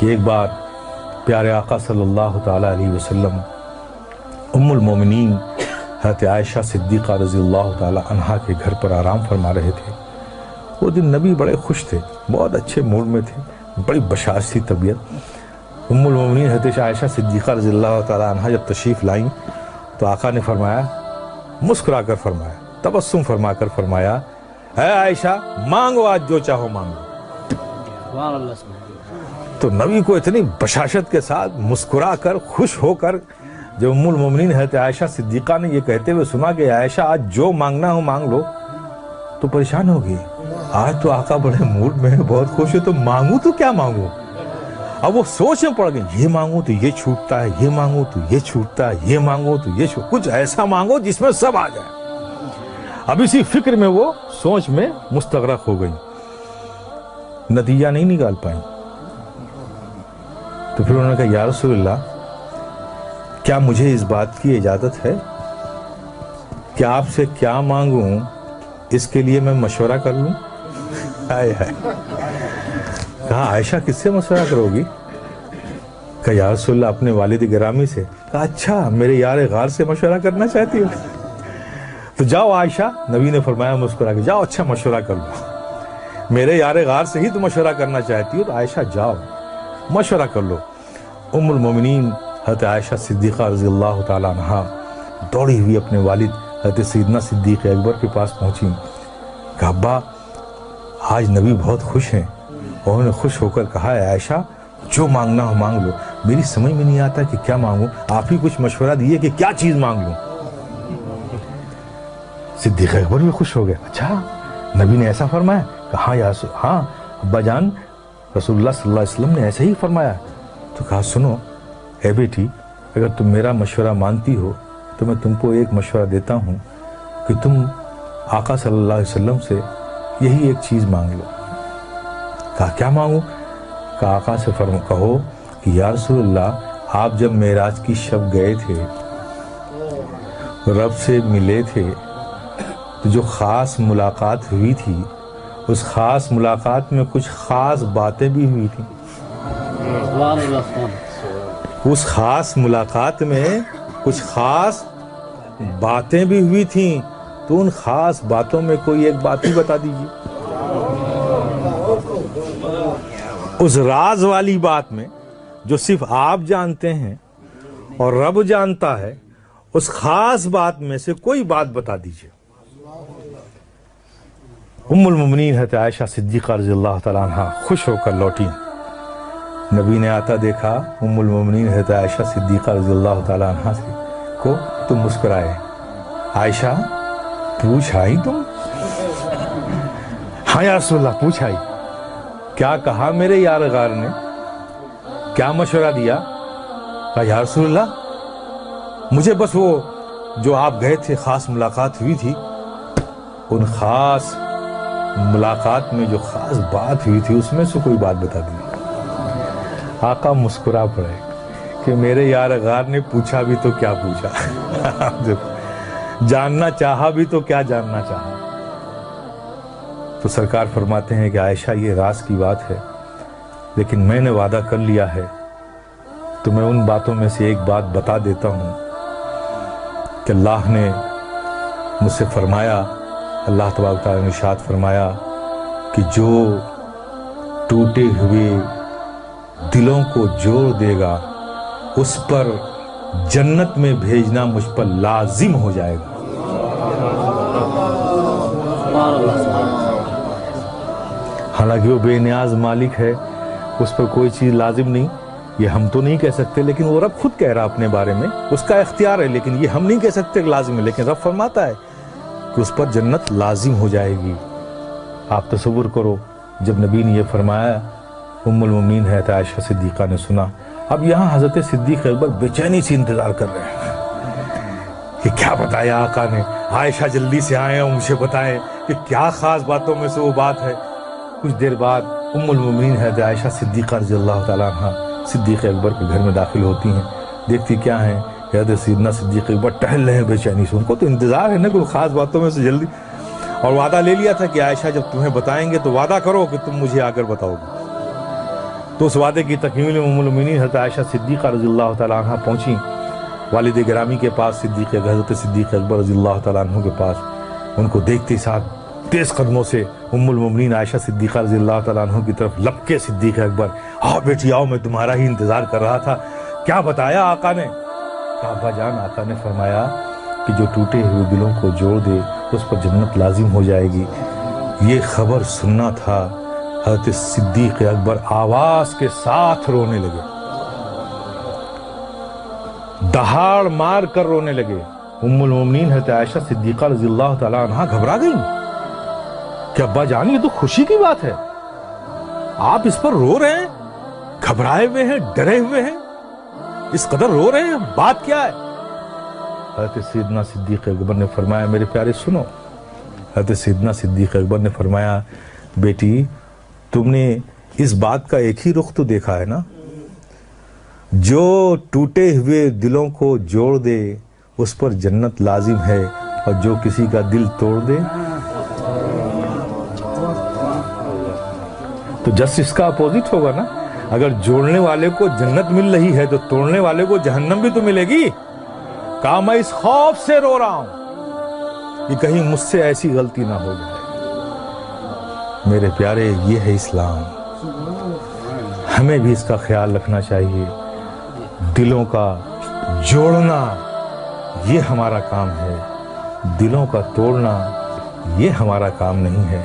کہ ایک بار پیارے آقا صلی اللہ تعالیٰ علیہ وسلم ام المومنین حضرت عائشہ صدیقہ رضی اللہ تعالیٰ عنہا کے گھر پر آرام فرما رہے تھے۔ وہ دن نبی بڑے خوش تھے، بہت اچھے موڈ میں تھے، بڑی بشاش تھی طبیعت۔ ام المومنین حضرت عائشہ صدیقہ رضی اللہ تعالیٰ عنہا جب تشریف لائیں تو آقا نے فرمایا، مسکرا کر فرمایا، تبسم فرما کر فرمایا، اے عائشہ مانگو آج جو چاہو مانگو۔ تو نبی کو اتنی بشاشت کے ساتھ مسکرا کر خوش ہو کر جب ام المومنین حضرت عائشہ صدیقہ نے یہ کہتے ہوئے سنا کہ عائشہ آج جو مانگنا ہو مانگ لو، تو پریشان ہو گئی۔ آج تو آقا بڑے موڈ میں بہت خوش ہے، تو مانگوں تو کیا مانگوں؟ اب وہ سوچ میں پڑ گئی، یہ مانگوں تو یہ چھوٹتا ہے، یہ مانگوں تو یہ چھوٹتا ہے، یہ مانگوں تو یہ کچھ ایسا مانگو جس میں سب آ جائے۔ اب اسی فکر میں وہ سوچ میں مستغرق ہو گئی، نتیجہ نہیں نکال پائیں۔ تو پھر انہوں نے کہا، یا رسول اللہ کیا مجھے اس بات کی اجازت ہے کہ آپ سے کیا مانگوں اس کے لیے میں مشورہ کر لوں؟ کہا عائشہ کس سے مشورہ کرو گی؟ کہا یا رسول اللہ اپنے والد گرامی سے۔ کہا اچھا میرے یار غار سے مشورہ کرنا چاہتی ہو؟ تو جاؤ عائشہ، نبی نے فرمایا مسکرا کے، جاؤ اچھا مشورہ کر لو، میرے یار غار سے ہی تو مشورہ کرنا چاہتی ہو، تو عائشہ جاؤ مشورہ کر لو۔ ام المومنین حضرت عائشہ صدیقہ رضی اللہ تعالیٰ عنہا دوڑی ہوئی اپنے والد حضرت سیدنا صدیق اکبر کے پاس پہنچی۔ کہا ابا آج نبی بہت خوش ہیں، اور انہوں نے خوش ہو کر کہا ہے عائشہ جو مانگنا ہو مانگ لو، میری سمجھ میں نہیں آتا کہ کیا مانگوں، آپ ہی کچھ مشورہ دیے کہ کیا چیز مانگ لوں۔ صدیق اکبر بھی خوش ہو گئے، اچھا نبی نے ایسا فرمایا؟ کہا ہاں ابا جان رسول اللہ صلی اللہ علیہ وسلم نے ایسے ہی فرمایا۔ تو کہا سنو اے بیٹی، اگر تم میرا مشورہ مانتی ہو تو میں تم کو ایک مشورہ دیتا ہوں کہ تم آقا صلی اللہ علیہ وسلم سے یہی ایک چیز مانگ لو۔ کہا کیا مانگوں؟ کہا آقا سے کہو کہ یا رسول اللہ آپ جب معراج کی شب گئے تھے، رب سے ملے تھے، تو جو خاص ملاقات ہوئی تھی اس خاص ملاقات میں کچھ خاص باتیں بھی ہوئی تھیں۔ اس خاص ملاقات میں کچھ خاص باتیں بھی ہوئی تھیں، تو ان خاص باتوں میں کوئی ایک بات ہی بتا دیجیے۔ اس راز والی بات میں جو صرف آپ جانتے ہیں اور رب جانتا ہے، اس خاص بات میں سے کوئی بات بتا دیجیے۔ ام المومنین حضرت عائشہ صدیقہ رضی اللہ تعالیٰ عنہ خوش ہو کر لوٹی۔ نبی نے آتا دیکھا ام المومنین حضرت عائشہ صدیقہ رضی اللہ تعالیٰ عنہ کو تو مسکرائے، عائشہ پوچھ آئی تم؟ ہاں یا رسول اللہ پوچھ آئی۔ کیا کہا میرے یار غار نے؟ کیا مشورہ دیا؟ کہا یا رسول اللہ مجھے بس وہ جو آپ گئے تھے خاص ملاقات ہوئی تھی، ان خاص ملاقات میں جو خاص بات ہوئی تھی اس میں سے کوئی بات بتا دی۔ آقا مسکرا پڑے کہ میرے یار غار نے پوچھا بھی تو کیا پوچھا، جاننا چاہا بھی تو کیا جاننا چاہا۔ تو سرکار فرماتے ہیں کہ عائشہ یہ راز کی بات ہے، لیکن میں نے وعدہ کر لیا ہے تو میں ان باتوں میں سے ایک بات بتا دیتا ہوں کہ اللہ نے مجھ سے فرمایا، اللہ تبارک تعالیٰ نے ارشاد فرمایا کہ جو ٹوٹے ہوئے دلوں کو جوڑ دے گا اس پر جنت میں بھیجنا مجھ پر لازم ہو جائے گا۔ حالانکہ وہ بے نیاز مالک ہے، اس پر کوئی چیز لازم نہیں، یہ ہم تو نہیں کہہ سکتے، لیکن وہ رب خود کہہ رہا اپنے بارے میں، اس کا اختیار ہے، لیکن یہ ہم نہیں کہہ سکتے کہ لازم ہے، لیکن رب فرماتا ہے کہ اس پر جنت لازم ہو جائے گی۔ آپ تصور کرو جب نبی نے یہ فرمایا، ام المومنین حضرت عائشہ صدیقہ نے سنا۔ اب یہاں حضرت صدیق اکبر بے چینی سے انتظار کر رہے ہیں کہ کیا بتایا آقا نے، عائشہ جلدی سے آئیں اور مجھے بتائیں کہ کیا خاص باتوں میں سے وہ بات ہے۔ کچھ دیر بعد ام المومنین حضرت عائشہ صدیقہ رضی اللہ تعالیٰ عنہ صدیق اکبر کے گھر میں داخل ہوتی ہیں، دیکھتی کیا ہیں کہ حضرت سیدنا صدیق اکبر ٹہل رہے ہیں بے چینی سے، ان کو تو انتظار ہے نا کوئی خاص باتوں میں سے جلدی، اور وعدہ لے لیا تھا کہ عائشہ جب تمہیں بتائیں گے تو وعدہ کرو کہ تم مجھے آ کر بتاؤ گے۔ تو اس وعدے کی تکمیل ام المؤمنین حضرت عائشہ صدیقہ رضی اللہ تعالیٰ عنہ پہنچیں والد گرامی کے پاس، حضرت صدیق اکبر رضی اللہ تعالیٰ عنہ کے پاس. ان کو دیکھتے ساتھ تیز قدموں سے ام المؤمنین عائشہ صدیقہ رضی اللہ تعالیٰ عنہ کی طرف لپکے صدیق اکبر. آؤ بیٹی آؤ، میں تمہارا ہی انتظار کر رہا تھا. کیا بتایا آقا نے؟ ابا جان، آقا نے فرمایا کہ جو ٹوٹے ہوئے دلوں کو جوڑ دے اس پر جنت لازم ہو جائے گی. یہ خبر سننا تھا. حضرت صدیق اکبر آواز کے ساتھ رونے لگے، دہاڑ مار کر رونے لگے. ام المؤمنین حضرت عائشہ صدیقہ رضی اللہ تعالیٰ عنہ گھبرا گئیں کہ ابا جان یہ تو خوشی کی بات ہے، آپ اس پر رو رہے ہیں، گھبرائے ہوئے ہیں، ڈرے ہوئے ہیں، اس قدر رو رہے ہیں، بات کیا ہے؟ حضرت سیدنا صدیق اکبر نے فرمایا میرے پیارے سنو. حضرت سیدنا صدیق اکبر نے فرمایا بیٹی تم نے اس بات کا ایک ہی رخ تو دیکھا ہے نا، جو ٹوٹے ہوئے دلوں کو جوڑ دے اس پر جنت لازم ہے، اور جو کسی کا دل توڑ دے تو جس اس کا اپوزٹ ہوگا نا. اگر جوڑنے والے کو جنت مل رہی ہے تو توڑنے والے کو جہنم بھی تو ملے گی. کہا میں اس خوف سے رو رہا ہوں کہ کہیں مجھ سے ایسی غلطی نہ ہو جائے. میرے پیارے یہ ہے اسلام، ہمیں بھی اس کا خیال رکھنا چاہیے. دلوں کا جوڑنا یہ ہمارا کام ہے، دلوں کا توڑنا یہ ہمارا کام نہیں ہے.